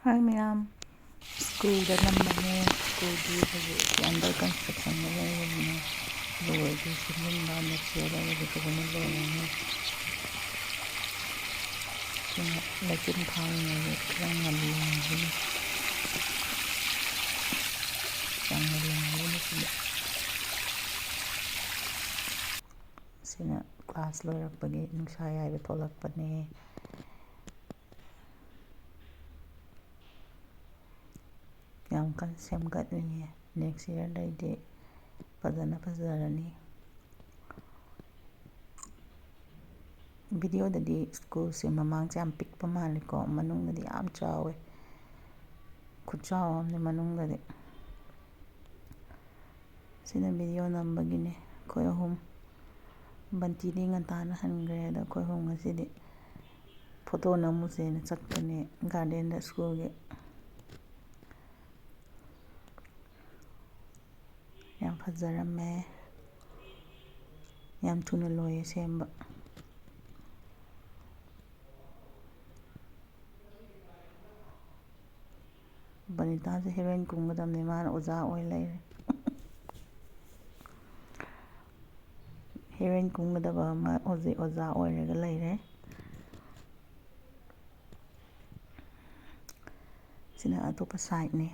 Hi ma'am. Schoolda namane. Schooldi hojik under construction में है. लोहे की सीमेंट डालने से लगा कि तो बने लोहे हैं. लेकिन खाने में रंग नहीं है. रंग नहीं है. सिना क्लास लोरꯛꯄꯒꯤ nungsha yaiba थोलꯛꯄने. ꯌꯥꯝ ꯀꯟꯅ ꯁꯦꯝꯒꯠꯂꯤꯌꯦ. ꯅꯦꯛꯁ ꯏꯌꯔꯗꯩꯗꯤ ꯐꯖꯅ ꯐꯖꯔꯅꯤ. ꯚꯤꯗꯤꯑꯣꯗꯗꯤ ꯁ꯭ꯀꯨꯜꯁꯦ ꯃꯃꯥꯡꯁꯦ ꯌꯥꯝ ꯄꯤꯛꯄ ꯃꯥꯜꯂꯦꯀꯣ. ꯃꯅꯨꯡꯗꯗꯤ ꯌꯥꯝ ꯆꯥꯎꯋꯦ. ꯈꯨꯠꯆꯥꯎ ꯑꯃꯅꯦ ꯃꯅꯨꯡꯗꯗꯤ. ꯁꯤꯅ ꯚꯤꯗꯤꯑꯣ ꯅꯝꯕꯒꯤꯅꯦ. ꯑꯩꯈꯣꯏ ꯑꯍꯨꯝ. ꯕꯟꯇꯤꯗꯤ ꯉꯟꯇꯥꯅ ꯍꯟꯈ꯭ꯔꯦ. ꯑꯗ ꯑꯩꯈꯣꯏ ꯑꯍꯨꯝ ꯉꯁꯤꯗꯤ ꯐꯣꯇꯣ ꯅꯝꯃꯨꯁꯦꯅ ꯆꯠꯄꯅꯦ ꯒꯥꯔꯗꯦꯟꯗ ꯁ꯭ꯀꯨꯜꯒꯤ. ꯌꯥꯝ ꯐꯖꯔꯝꯃꯦ. ꯌꯥꯝ ꯊꯨꯅ ꯂꯣꯏꯌꯦ ꯁꯦꯝꯕ. ꯕꯅꯤꯇꯥꯁꯦ ꯍꯦꯔꯣꯏꯟ ꯀꯨꯝꯒꯗꯕꯅꯦ. ꯃꯥꯅ ꯑꯣꯖꯥ ꯑꯣꯏ ꯂꯩꯔꯦ. ꯍꯦꯔꯣꯏꯟ ꯀꯨꯝꯒꯗꯕ ꯑꯃ ꯍꯧꯖꯤꯛ ꯑꯣꯖꯥ ꯑꯣꯏꯔꯒ ꯂꯩꯔꯦ. ꯁꯤꯅ ꯑꯇꯣꯞꯄ ꯁꯥꯏꯠꯅꯦ.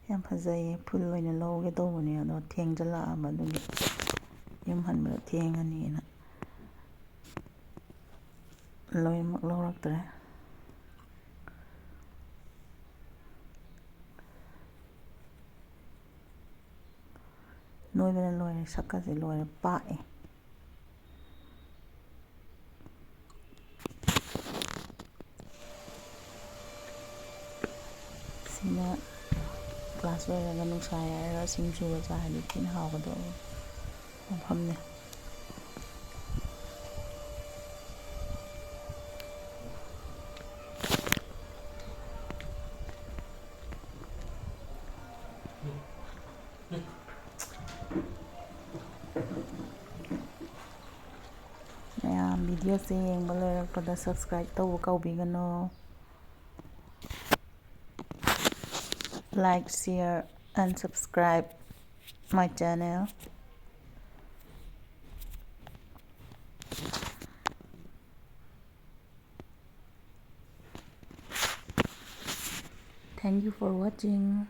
ꯌꯥꯝ ꯐꯖꯩꯌꯦ. ꯐꯨꯜ ꯑꯣꯏꯅ ꯂꯧꯒꯦ ꯇꯧꯕꯅꯦ. ꯑꯗꯣ ꯊꯦꯡꯖꯤꯜꯂꯛꯑꯕ ꯑꯗꯨꯒꯤ ꯌꯨꯝ ꯍꯟꯕꯗ ꯊꯦꯡꯉꯅꯤꯅ ꯂꯣꯏꯅꯃꯛ ꯂꯧꯔꯛꯇ꯭ꯔꯦ. ꯅꯣꯏꯕꯅ ꯂꯣꯏꯔꯦ. ꯁꯛꯀꯁꯦ ꯂꯣꯏꯔꯦ ꯄꯥꯛꯑꯦ. ꯁꯤꯅ ꯀ꯭ꯂꯥꯁ ꯂꯣꯏꯔꯒ nungsha ꯌꯥꯏꯔꯒ ꯁꯤꯡꯖꯨꯒ ꯆꯥꯔꯗꯤ ꯊꯤꯅ ꯍꯥꯎꯒꯗꯧꯕ ꯃꯐꯝꯅꯦ. ꯃꯌꯥꯝ ꯚꯤꯗꯤꯑꯣꯁꯦ ꯌꯦꯡꯕ ꯂꯣꯏꯔꯛꯄꯗ ꯁꯕꯁꯀ꯭ꯔꯥꯏꯕ ꯇꯧꯕ ꯀꯥꯎꯕꯤꯒꯅꯨ. Like, share and subscribe my channel. Thank you for watching.